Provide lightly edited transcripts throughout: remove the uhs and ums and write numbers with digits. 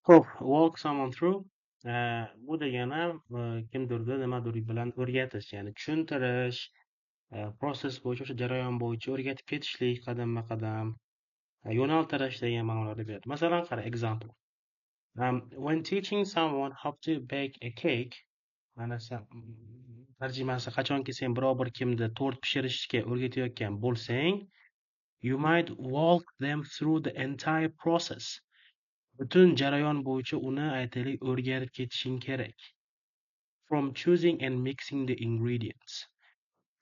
Ho'p, walk someone through bu degani kimdirni nimadir bilan o'rgatish, ya'ni tushuntirish, proses bo'yicha, o'sha jarayon bo'yicha o'rgatib ketishlik qadamma-qadam, yo'naltirish degan ma'nolarni beradi. Masalan, qara, example. When teaching someone how to bake a cake, mana tarjimasi qachonki sen biror bir kimni tort pishirishga o'rgatayotgan bo'lsang, you might walk them through the entire process. Butun jarayon bo'yicha uni aytaylik o'rganib ketishing kerak. From choosing and mixing the ingredients.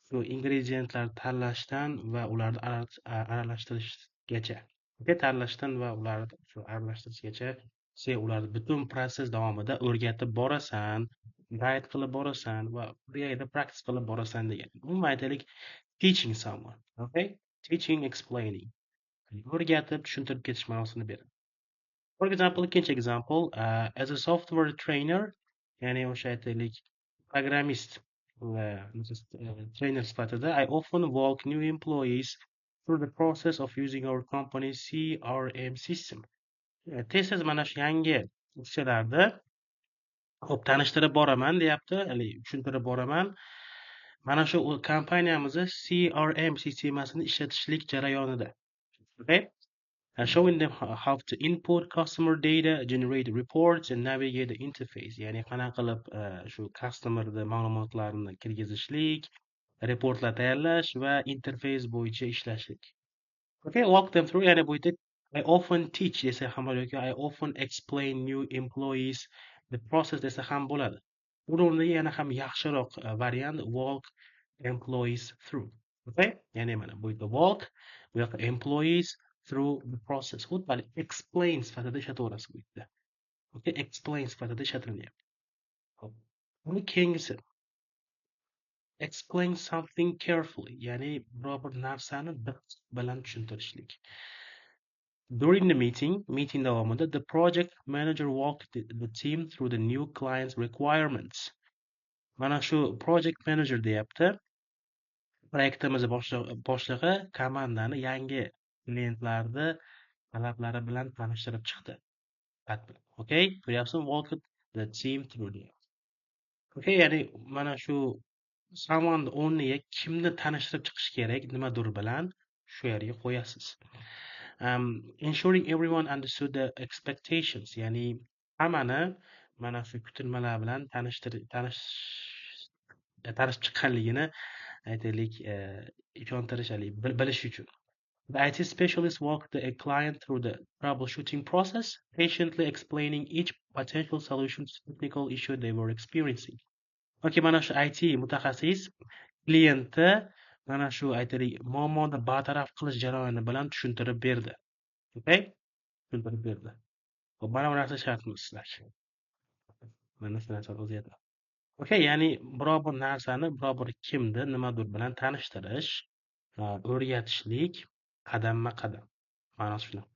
Shu ingrediyentlar tanlashdan va ularni aralashtirishgacha. Tanlashdan va ularni shu aralashtirishgacha sen ularni butun proses davomida o'rgatib borasan, guide qilib borasan va real practice qilib borasan degan. Umuman aytaylik teaching someone, okay? Teaching, explaining. O'rgatib, tushuntirib ketish ma'nosini beradi. For example, ikkinchi example, as a software trainer, ya'ni o'sha aytaylik programmist va trainer sifatida, I often walk new employees through the process of using our company's CRM system. Tez-tez mana shu yangi ishchilarni tanishtirib boraman deyapti, tushuntirib boraman. Mana shu kompaniyamizni CRM sistemasini ishlatishlik jarayonida. Okay? Showing them how to input customer data, generate reports, and navigate the interface. Ya'ni qanaqa qilib shu customerni ma'lumotlarini kirgizishlik, reportlar tayyorlash va interface bo'yicha ishlashlik. Okay, walk them through. Ya'ni bu yerda I often teach desa ham bo'ladi yoki I often explain new employees the process desa ham bo'ladi. Bu o'rniga yana ham yaxshiroq variant walk employees through. Okay? Ya'ni mana bu yerda walk, bu yoqda employees through the process. Xuddi explain sifatida ishlataverasiz bu yerda. Okay, explain sifatida ishlatilyapti. Hop. Uni keyingisi explain something carefully, ya'ni biror bir narsani diqqat bilan tushuntirishlik. During the meeting davomida the project manager walked the team through the new client's requirements. Mana shu project manager deyapti. Proyektimiz boshlig'i komandani yangi klientlarni talablari bilan tanishtirib chiqdi. Okay, ko'ryapsizmi? Walk the team through the. Okay, ya'ni mana shu someone o'rniga kimni tanishtirib chiqish kerak nimadir bilan shu yerga qo'yasiz. Ensuring everyone understood the expectations, ya'ni hammani mana shu kutilmalar bilan tanishib chiqqanligini aytaylik ishontirish, bilish uchun. The IT specialist walked a client through the troubleshooting process, patiently explaining each potential solution to technical issue they were experiencing. Okay, mana shu IT mutaxassis klientni mana shu aytaylik muammoni bartaraf qilish jarayoni bilan tushuntirib berdi. Okay? Tushuntirib berdi. Xo'p, mana bu narsa shartmi sizlar? Mana shu narsa o'ziyadi. Okay, ya'ni biror bir narsani, biror bir kimni nimadir bilan tanishtirish, o'rgatishlik qadamma-qadam. Ma'nosi shunaqa.